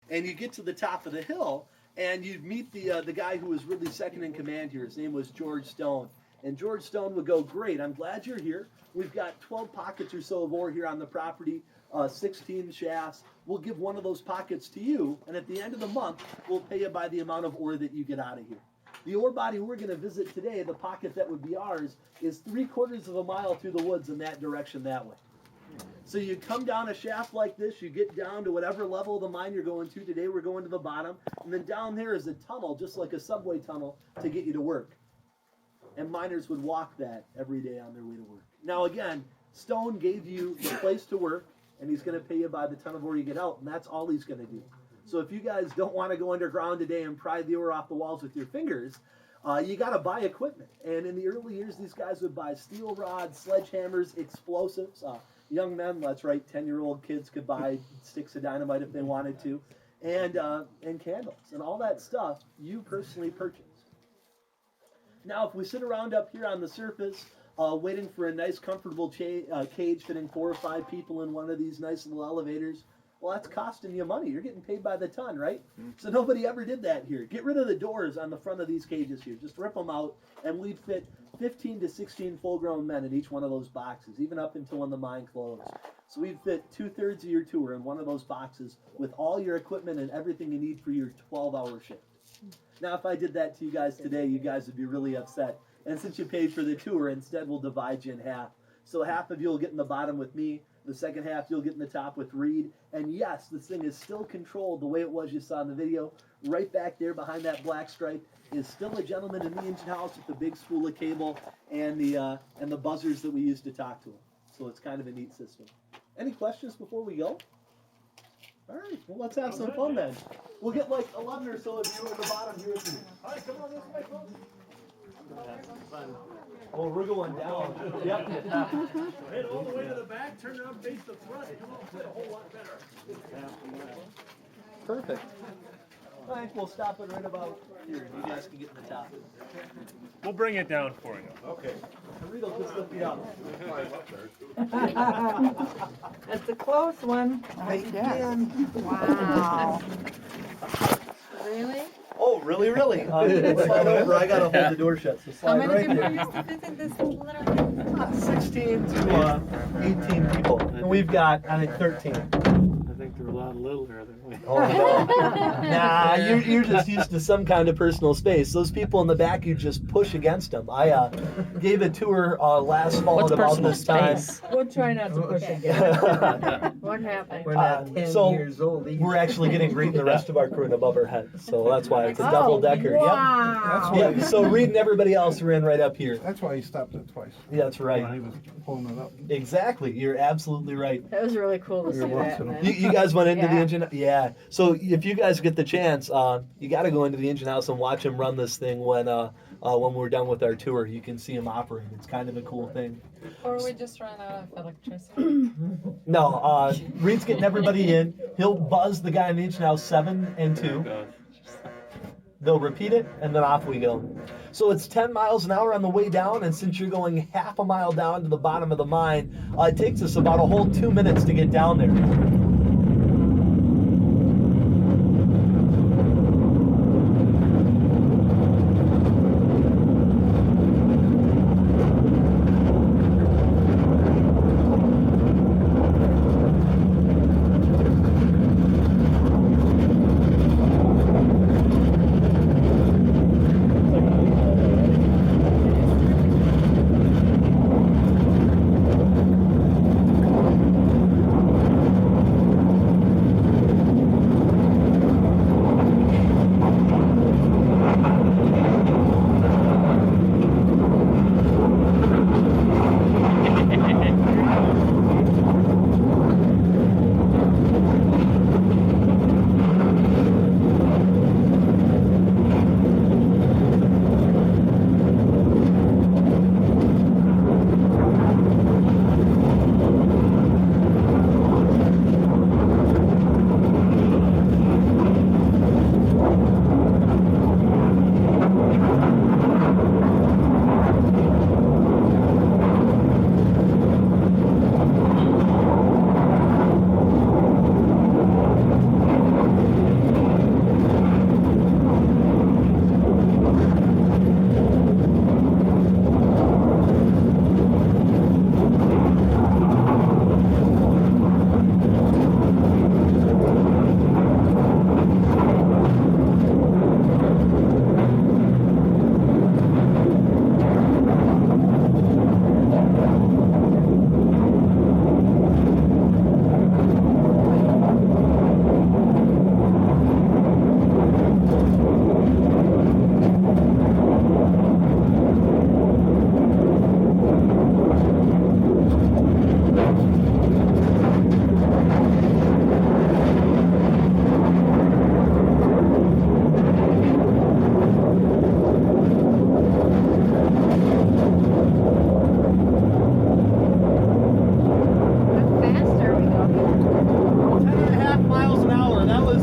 and you get to the top of the hill, and you meet the guy who was really second in command here. His name was George Stone. And George Stone would go, great, I'm glad you're here. We've got 12 pockets or so of ore here on the property, 16 shafts. We'll give one of those pockets to you, and at the end of the month, we'll pay you by the amount of ore that you get out of here. The ore body we're going to visit today, the pocket that would be ours, is 3/4 of a mile through the woods in that direction that way. So you come down a shaft like this, you get down to whatever level of the mine you're going to. Today we're going to the bottom, and then down there is a tunnel, just like a subway tunnel, to get you to work. And miners would walk that every day on their way to work. Now again, Stone gave you the place to work, and he's going to pay you by the ton of ore you get out, and that's all he's going to do. So if you guys don't want to go underground today and pry the ore off the walls with your fingers, you got to buy equipment. And in the early years, these guys would buy steel rods, sledgehammers, explosives. Young men, that's right, 10-year-old kids could buy sticks of dynamite if they wanted to, and candles. And all that stuff you personally purchased. Now, if we sit around up here on the surface, waiting for a nice, comfortable cage fitting 4 or 5 people in one of these nice little elevators, well, that's costing you money. You're getting paid by the ton, right? So nobody ever did that here. Get rid of the doors on the front of these cages here. Just rip them out, and we'd fit 15 to 16 full-grown men in each one of those boxes, even up until when the mine closed. So we'd fit 2/3 of your tour in one of those boxes with all your equipment and everything you need for your 12-hour shift. Now, if I did that to you guys today, you guys would be really upset. And since you paid for the tour, instead we'll divide you in half. So half of you will get in the bottom with me. The second half you'll get in the top with Reed. And yes, this thing is still controlled the way it was you saw in the video. Right back there behind that black stripe is still a gentleman in the engine house with the big spool of cable and the buzzers that we use to talk to him. So it's kind of a neat system. Any questions before we go? All right, well, let's have some fun then. We'll get like 11 or so of you at the bottom here with me. All right, come on this way, folks. Oh, we're going down. Yep. Head all the way to the back, turn around, face the front, and you'll fit a whole lot better. Perfect. All right, we'll stop it right about here. You guys can get in the top. We'll bring it down for you. Okay. Rita, just lift me up. That's a close one. Wow. Really? Oh, really, really? Slide over. I gotta hold the door shut, so How slide many right people there. used to visit this little thing? 16 to 18 people. And we've got, I think, 13. I think they're a lot littler than we. Oh, no. Nah, you're just used to some kind of personal space. Those people in the back, you just push against them. I gave a tour last fall at about this time. We'll try not to push again. What happened? We're not 10 so years old either. We're actually getting Reed and the rest of our crew above our heads. So that's why it's a Oh, double-decker. wow. Yep. Yep. So Reed and everybody else are in right up here. That's why he stopped it twice. Yeah, that's When he right. was pulling it up. Exactly. You're absolutely right. That was really cool to see that. man. You guys went into the Yeah. engine? Yeah. So if you guys get the chance, you got to go into the engine house and watch him run this thing when we're done with our tour. You can see him operate. It's kind of a cool thing. Or we just ran out of electricity. No, Reed's getting everybody in. He'll buzz the guy in the engine house 7 and 2. They'll repeat it, and then off we go. So it's 10 miles an hour on the way down, and since you're going half a mile down to the bottom of the mine, it takes us about a whole 2 minutes to get down there.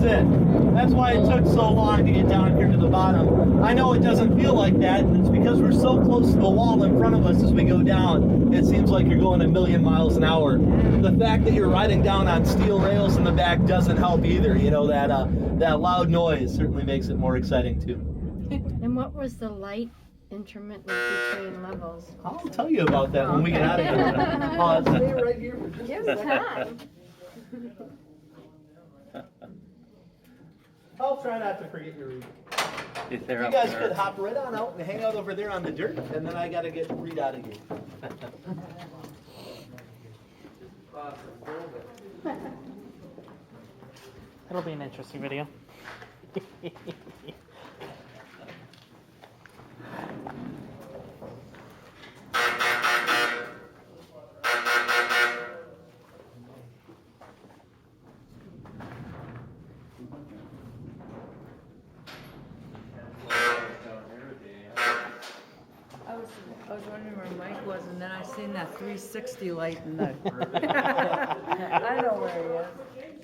it. That's why it took so long to get down here to the bottom. I know it doesn't feel like that, and it's because we're so close to the wall in front of us as we go down. It seems like you're going a million miles an hour. The fact that you're riding down on steel rails in the back doesn't help either. You know, that loud noise certainly makes it more exciting too. And what was the light intermittent between levels? I'll tell you about that when we get out of here. Stay right here for just Give a us second. time. I'll try not to forget your reading. If You they're up guys there. could hop right on out and hang out over there on the dirt, and then I gotta get Reed out of here. It'll be an interesting video. I was wondering where Mike was, and then I seen that 360 light in the. I know where he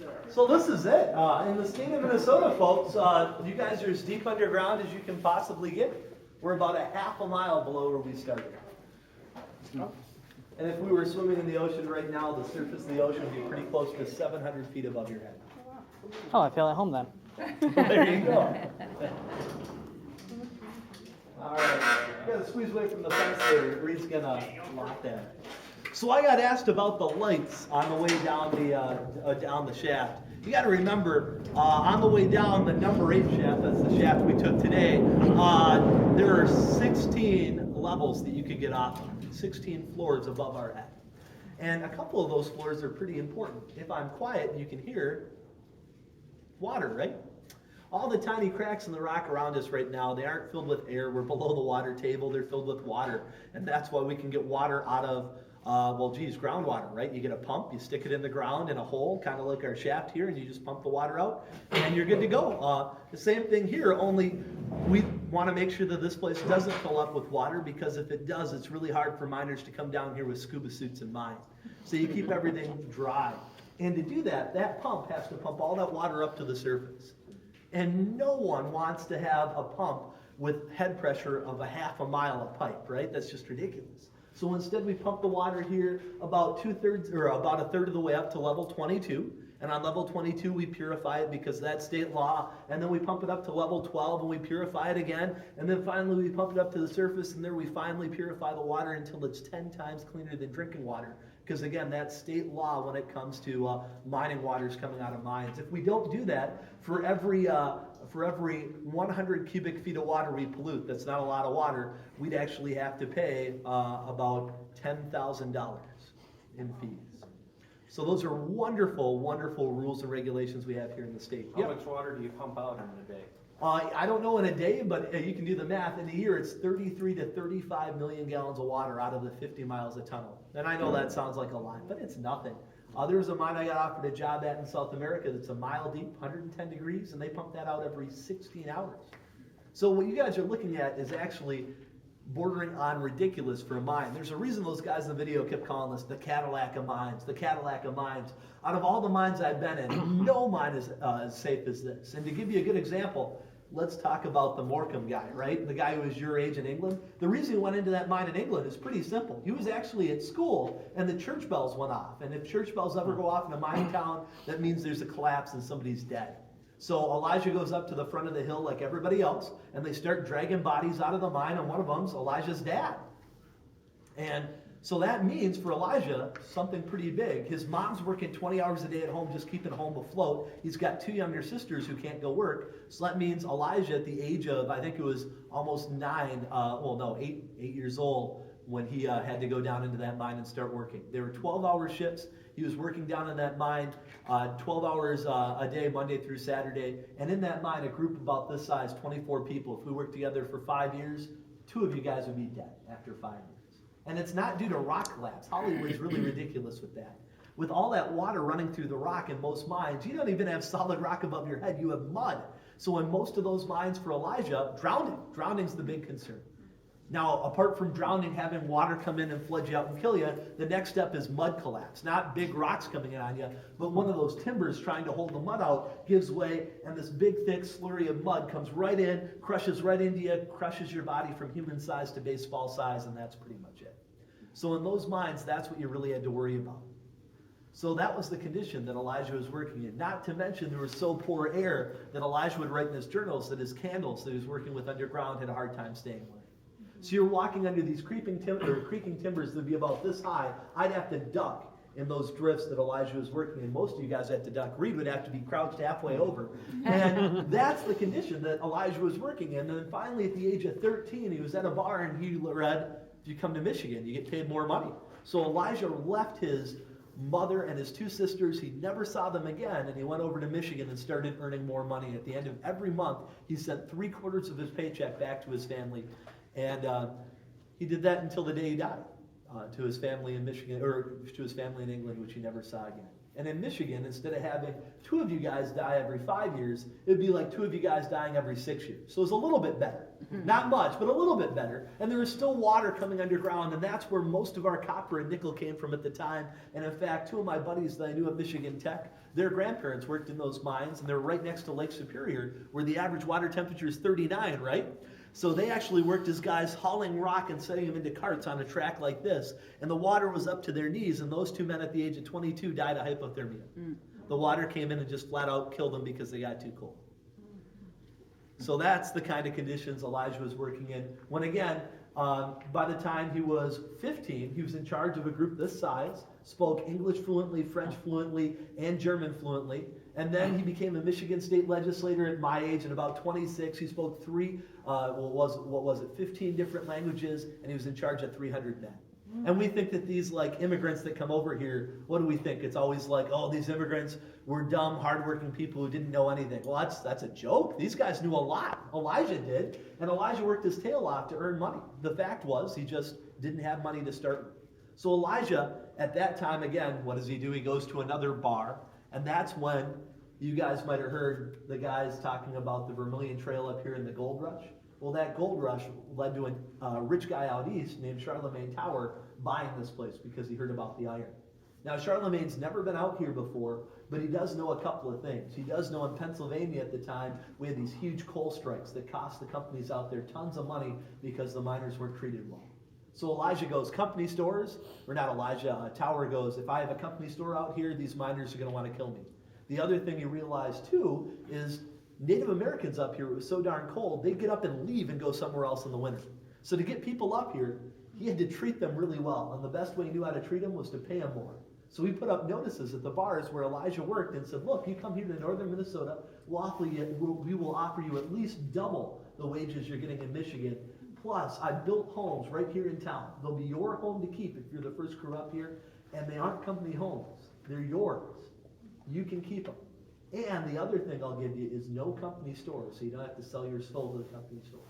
is. So this is it. In the state of Minnesota, folks, you guys are as deep underground as you can possibly get. We're about a half a mile below where we started. And if we were swimming in the ocean right now, the surface of the ocean would be pretty close to 700 feet above your head. Oh, I feel at home then. There you go. All right, you gotta squeeze away from the fence there. Reed's gonna lock that. So I got asked about the lights on the way down the shaft. You got to remember, on the way down the number 8 shaft, that's the shaft we took today. There are 16 levels that you could get off of, 16 floors above our head, and a couple of those floors are pretty important. If I'm quiet, you can hear water, right? All the tiny cracks in the rock around us right now, they aren't filled with air. We're below the water table. They're filled with water. And that's why we can get water out of, groundwater, right? You get a pump, you stick it in the ground in a hole, kind of like our shaft here, and you just pump the water out, and you're good to go. The same thing here, only we want to make sure that this place doesn't fill up with water, because if it does, it's really hard for miners to come down here with scuba suits and mines. So you keep everything dry. And to do that, that pump has to pump all that water up to the surface. And no one wants to have a pump with head pressure of a half a mile of pipe, right? That's just ridiculous. So instead we pump the water here about a third of the way up to level 22. And on level 22 we purify it because that's state law. And then we pump it up to level 12 and we purify it again. And then finally we pump it up to the surface, and there we finally purify the water until it's 10 times cleaner than drinking water. Because again, that's state law when it comes to mining waters coming out of mines. If we don't do that, for every 100 cubic feet of water we pollute, that's not a lot of water, we'd actually have to pay about $10,000 in fees. So those are wonderful, wonderful rules and regulations we have here in the state. How much water do you pump out in a day? I don't know in a day, but you can do the math. In a year, it's 33 to 35 million gallons of water out of the 50 miles of tunnel. And I know that sounds like a lot, but it's nothing. There was a mine I got offered a job at in South America that's a mile deep, 110 degrees, and they pump that out every 16 hours. So what you guys are looking at is actually bordering on ridiculous for a mine. There's a reason those guys in the video kept calling this the Cadillac of mines, the Cadillac of mines. Out of all the mines I've been in, no mine is as safe as this. And to give you a good example, let's talk about the Morecambe guy, right? The guy who was your age in England. The reason he went into that mine in England is pretty simple. He was actually at school and the church bells went off. And if church bells ever go off in a mining town, that means there's a collapse and somebody's dead. So Elijah goes up to the front of the hill like everybody else, and they start dragging bodies out of the mine, and one of them's Elijah's dad. And so that means for Elijah, something pretty big. His mom's working 20 hours a day at home just keeping home afloat. He's got 2 younger sisters who can't go work. So that means Elijah at the age of, I think it was almost 8 years old when he had to go down into that mine and start working. They were 12-hour shifts. He was working down in that mine 12 hours a day, Monday through Saturday. And in that mine, a group about this size, 24 people, if we worked together for 5 years, 2 of you guys would be dead after 5 years. And it's not due to rock collapse. Hollywood's really ridiculous with that. With all that water running through the rock in most mines, you don't even have solid rock above your head. You have mud. So in most of those mines for Elijah, drowning's the big concern. Now, apart from drowning, having water come in and flood you out and kill you, the next step is mud collapse. Not big rocks coming in on you, but one of those timbers trying to hold the mud out gives way, and this big, thick slurry of mud comes right in, crushes right into you, crushes your body from human size to baseball size, and that's pretty much it. So in those mines, that's what you really had to worry about. So that was the condition that Elijah was working in. Not to mention there was so poor air that Elijah would write in his journals that his candles that he was working with underground had a hard time staying lit. So you're walking under these creaking timbers that'd be about this high. I'd have to duck in those drifts that Elijah was working in. Most of you guys had to duck. Reed would have to be crouched halfway over. And that's the condition that Elijah was working in. And then finally at the age of 13, he was at a bar and he read, if you come to Michigan, you get paid more money. So Elijah left his mother and his 2 sisters. He never saw them again, and he went over to Michigan and started earning more money. At the end of every month, he sent 3/4 of his paycheck back to his family. And he did that until the day he died, to his family in Michigan, or to his family in England, which he never saw again. And in Michigan, instead of having 2 of you guys die every 5 years, it would be like 2 of you guys dying every 6 years. So it was a little bit better. Not much, but a little bit better. And there was still water coming underground, and that's where most of our copper and nickel came from at the time. And in fact, 2 of my buddies that I knew at Michigan Tech, their grandparents worked in those mines, and they're right next to Lake Superior, where the average water temperature is 39, right? So they actually worked as guys hauling rock and setting them into carts on a track like this. And the water was up to their knees, and those 2 men at the age of 22 died of hypothermia. The water came in and just flat out killed them because they got too cold. So that's the kind of conditions Elijah was working in. When again, by the time he was 15, he was in charge of a group this size, spoke English fluently, French fluently, and German fluently. And then he became a Michigan state legislator at my age. At about 26, he spoke 15 different languages, and he was in charge of 300 men. And we think that these like immigrants that come over here, what do we think? It's always like, oh, these immigrants were dumb, hardworking people who didn't know anything. Well, that's a joke. These guys knew a lot. Elijah did, and Elijah worked his tail off to earn money. The fact was, he just didn't have money to start with. So Elijah, at that time, again, what does he do? He goes to another bar, and that's when you guys might have heard the guys talking about the Vermilion Trail up here in the gold rush. Well, that gold rush led to a rich guy out east named Charlemagne Tower buying this place because he heard about the iron. Now, Charlemagne's never been out here before, but he does know a couple of things. He does know in Pennsylvania at the time, we had these huge coal strikes that cost the companies out there tons of money because the miners weren't treated well. So Elijah goes, company stores, or not Elijah, Tower goes, if I have a company store out here, these miners are going to want to kill me. The other thing you realize, too, is Native Americans up here, it was so darn cold, they'd get up and leave and go somewhere else in the winter. So to get people up here, he had to treat them really well. And the best way he knew how to treat them was to pay them more. So he put up notices at the bars where Elijah worked and said, look, you come here to northern Minnesota, we will offer you at least double the wages you're getting in Michigan. Plus, I built homes right here in town. They'll be your home to keep if you're the first crew up here. And they aren't company homes. They're yours. You can keep them. And the other thing I'll give you is no company store, so you don't have to sell your soul to the company store.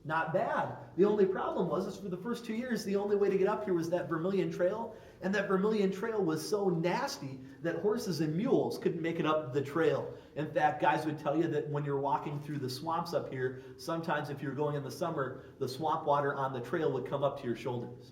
Not bad. The only problem was for the first 2 years, the only way to get up here was that Vermilion Trail. And that Vermilion Trail was so nasty that horses and mules couldn't make it up the trail. In fact, guys would tell you that when you're walking through the swamps up here, sometimes if you're going in the summer, the swamp water on the trail would come up to your shoulders.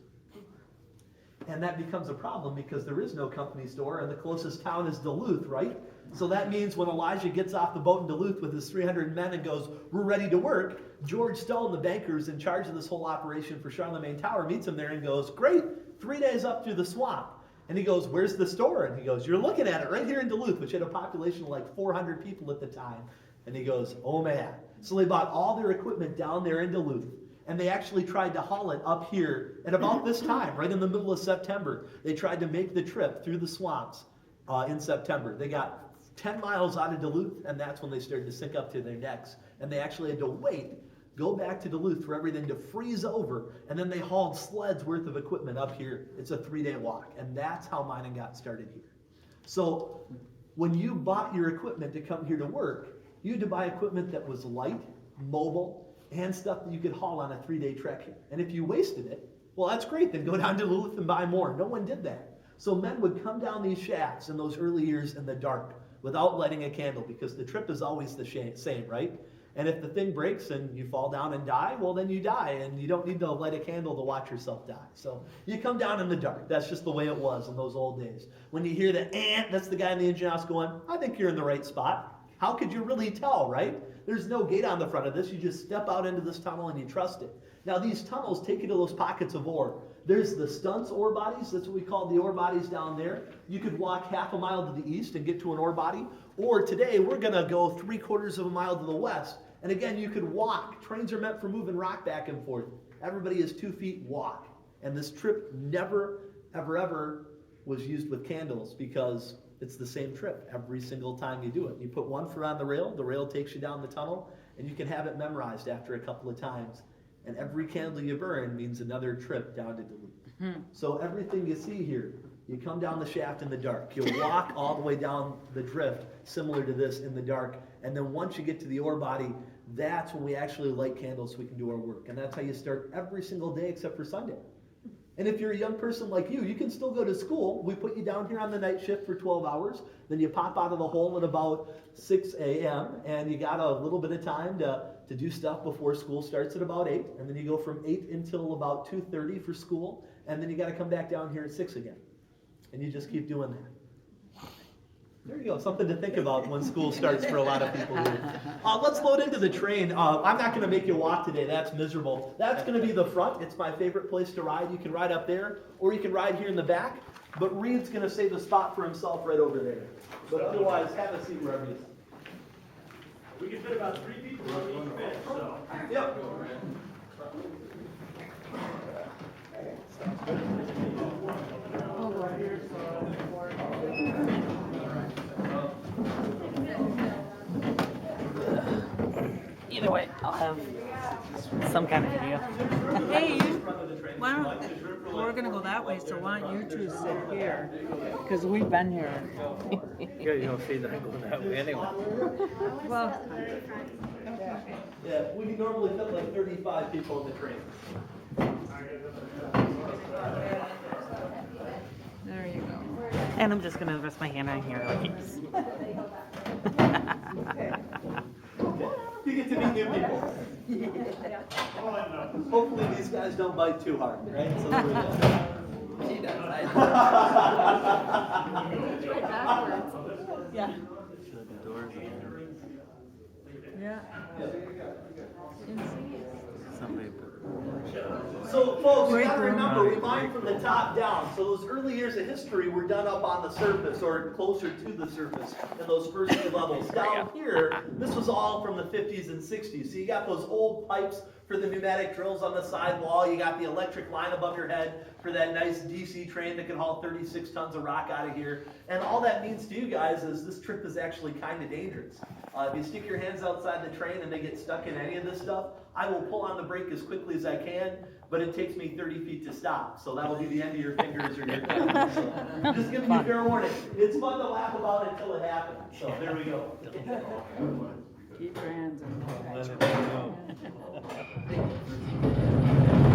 And that becomes a problem because there is no company store and the closest town is Duluth, right? So that means when Elijah gets off the boat in Duluth with his 300 men and goes, we're ready to work, George Stone, the banker who's in charge of this whole operation for Charlemagne Tower, meets him there and goes, great, 3 days up through the swamp. And he goes, where's the store? And he goes, you're looking at it right here in Duluth, which had a population of like 400 people at the time. And he goes, oh man. So they bought all their equipment down there in Duluth. And they actually tried to haul it up here at about this time, right in the middle of September. They tried to make the trip through the swamps in September. They got 10 miles out of Duluth, and that's when they started to sink up to their necks. And they actually had to go back to Duluth for everything to freeze over, and then they hauled sleds worth of equipment up here. It's a 3-day walk, and that's how mining got started here. So when you bought your equipment to come here to work, you had to buy equipment that was light, mobile, and stuff that you could haul on a 3-day trek here. And if you wasted it, well, that's great. Then go down to Duluth and buy more. No one did that. So men would come down these shafts in those early years in the dark without lighting a candle because the trip is always the same, right? And if the thing breaks and you fall down and die, well, then you die, and you don't need to light a candle to watch yourself die. So you come down in the dark. That's just the way it was in those old days. When you hear the ant, that's the guy in the engine house going, I think you're in the right spot. How could you really tell, right? There's no gate on the front of this. You just step out into this tunnel and you trust it. Now, these tunnels take you to those pockets of ore. There's the stunts ore bodies. That's what we call the ore bodies down there. You could walk half a mile to the east and get to an ore body. Or today, we're going to go 3/4 of a mile to the west. And again, you could walk. Trains are meant for moving rock back and forth. Everybody is 2 feet walk. And this trip never, ever, ever was used with candles because it's the same trip every single time you do it. You put one foot on the rail takes you down the tunnel, and you can have it memorized after a couple of times. And every candle you burn means another trip down to Duluth. So everything you see here, you come down the shaft in the dark. You walk all the way down the drift, similar to this in the dark. And then once you get to the ore body, that's when we actually light candles so we can do our work. And that's how you start every single day except for Sunday. And if you're a young person like you can still go to school. We put you down here on the night shift for 12 hours. Then you pop out of the hole at about 6 a.m. and you got a little bit of time to do stuff before school starts at about 8. And then you go from 8 until about 2:30 for school. And then you got to come back down here at 6 again. And you just keep doing that. There you go, something to think about when school starts for a lot of people here. Let's load into the train. I'm not going to make you walk today, that's miserable. That's going to be the front. It's my favorite place to ride. You can ride up there, or you can ride here in the back. But Reed's going to save a spot for himself right over there. But otherwise, have a seat wherever you sit. We can fit about 3 people on each bench, so. Yep. Either way, I'll have some kind of video. Hey, why don't, we're gonna go that way, so why don't you two sit here? Because we've been here. Yeah, you don't see that going that way anyway. Well, Yeah, we can normally fit like 35 people in the train. there you go. And I'm just gonna rest my hand on here like this. You get to meet new people. Hopefully these guys don't bite too hard, right? So there we go. She does. Yeah. Yeah. So folks, you Great gotta room. remember, we mine from the top down. So those early years of history were done up on the surface or closer to the surface in those first few levels. Down here, this was all from the 50s and 60s. So you got those old pipes for the pneumatic drills on the side wall. You got the electric line above your head for that nice DC train that can haul 36 tons of rock out of here. And all that means to you guys is this trip is actually kind of dangerous. If you stick your hands outside the train and they get stuck in any of this stuff, I will pull on the brake as quickly as I can, but it takes me 30 feet to stop. So that'll be the end of your fingers or your thumbs. So just giving you fair warning. It's fun to laugh about it until it happens. So there we go. Keep your hands on the